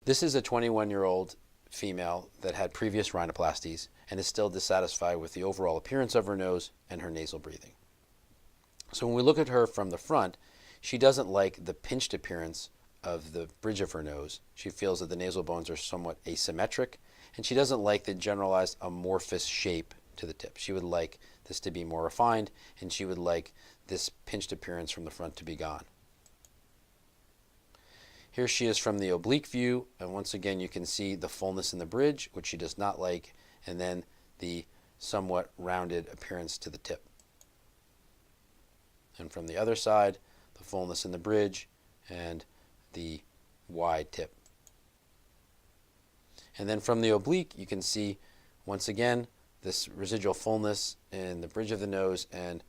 This is a 21-year-old female that had previous rhinoplasties and is still dissatisfied with the overall appearance of her nose and her nasal breathing. So when we look at her from the front, she doesn't like the pinched appearance of the bridge of her nose. She feels that the nasal bones are somewhat asymmetric, and she doesn't like the generalized amorphous shape to the tip. She would like this to be more refined, and she would like this pinched appearance from the front to be gone. Here she is from the oblique view, and once again you can see the fullness in the bridge, which she does not like, and then the somewhat rounded appearance to the tip. And from the other side, the fullness in the bridge and the wide tip. And then from the oblique, you can see once again this residual fullness in the bridge of the nose and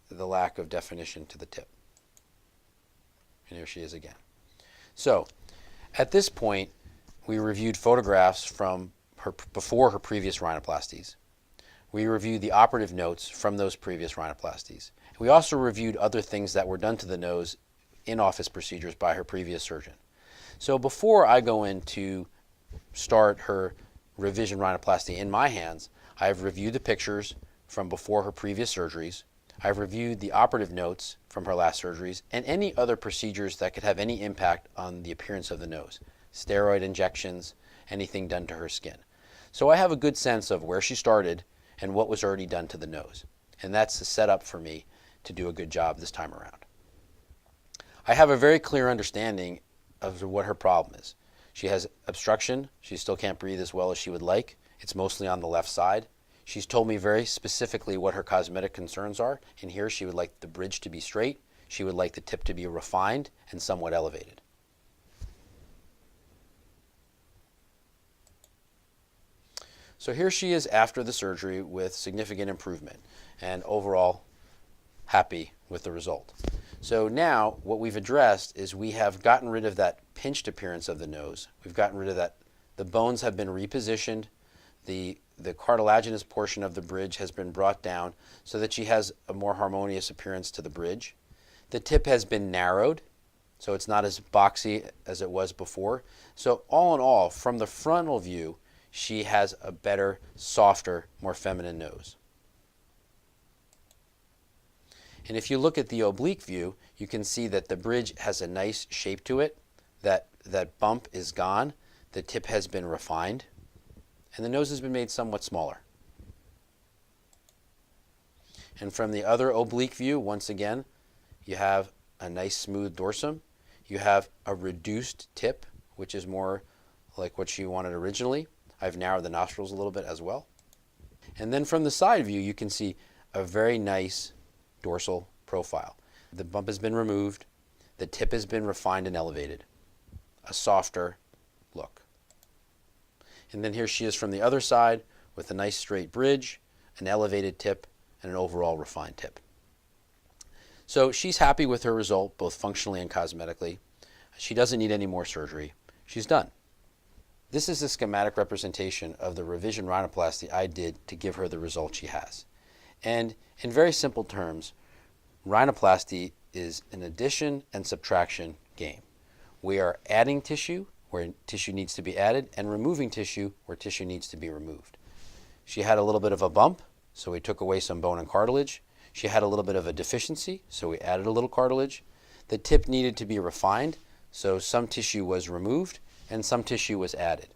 the lack of definition to the tip. And here she is again. So at this point, we reviewed photographs from her before her previous rhinoplasties. We reviewed the operative notes from those previous rhinoplasties. We also reviewed other things that were done to the nose in-office procedures by her previous surgeon. So before I go in to start her revision rhinoplasty in my hands, I've reviewed the pictures from before her previous surgeries. I've reviewed the operative notes from her last surgeries and any other procedures that could have any impact on the appearance of the nose. Steroid injections, anything done to her skin. So I have a good sense of where she started and what was already done to the nose. And that's the setup for me to do a good job this time around. I have a very clear understanding of what her problem is. She has obstruction. She still can't breathe as well as she would like. It's mostly on the left side. She's told me very specifically what her cosmetic concerns are. In here, she would like the bridge to be straight. She would like the tip to be refined and somewhat elevated. So here she is after the surgery with significant improvement and overall happy with the result. So now what we've addressed is we have gotten rid of that pinched appearance of the nose. We've gotten rid of that. The bones have been repositioned. The cartilaginous portion of the bridge has been brought down so that she has a more harmonious appearance to the bridge. The tip has been narrowed, so it's not as boxy as it was before. So all in all, from the frontal view, she has a better, softer, more feminine nose. And if you look at the oblique view, you can see that the bridge has a nice shape to it. That bump is gone. The tip has been refined. And the nose has been made somewhat smaller. And from the other oblique view, once again, you have a nice smooth dorsum. You have a reduced tip, which is more like what she wanted originally. I've narrowed the nostrils a little bit as well. And then from the side view, you can see a very nice dorsal profile. The bump has been removed. The tip has been refined and elevated. A softer look. And then here she is from the other side with a nice straight bridge, an elevated tip, and an overall refined tip. So she's happy with her result, both functionally and cosmetically. She doesn't need any more surgery. She's done. This is a schematic representation of the revision rhinoplasty I did to give her the result she has. And in very simple terms, rhinoplasty is an addition and subtraction game. We are adding tissue where tissue needs to be added and removing tissue where tissue needs to be removed. She had a little bit of a bump, so we took away some bone and cartilage. She had a little bit of a deficiency, so we added a little cartilage. The tip needed to be refined, so some tissue was removed and some tissue was added.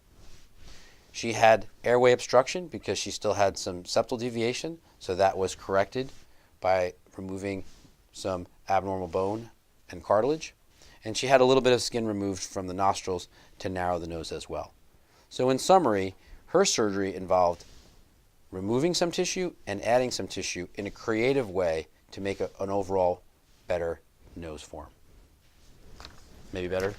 She had airway obstruction because she still had some septal deviation, so that was corrected by removing some abnormal bone and cartilage. And she had a little bit of skin removed from the nostrils to narrow the nose as well. So in summary, her surgery involved removing some tissue and adding some tissue in a creative way to make an overall better nose form. Maybe better?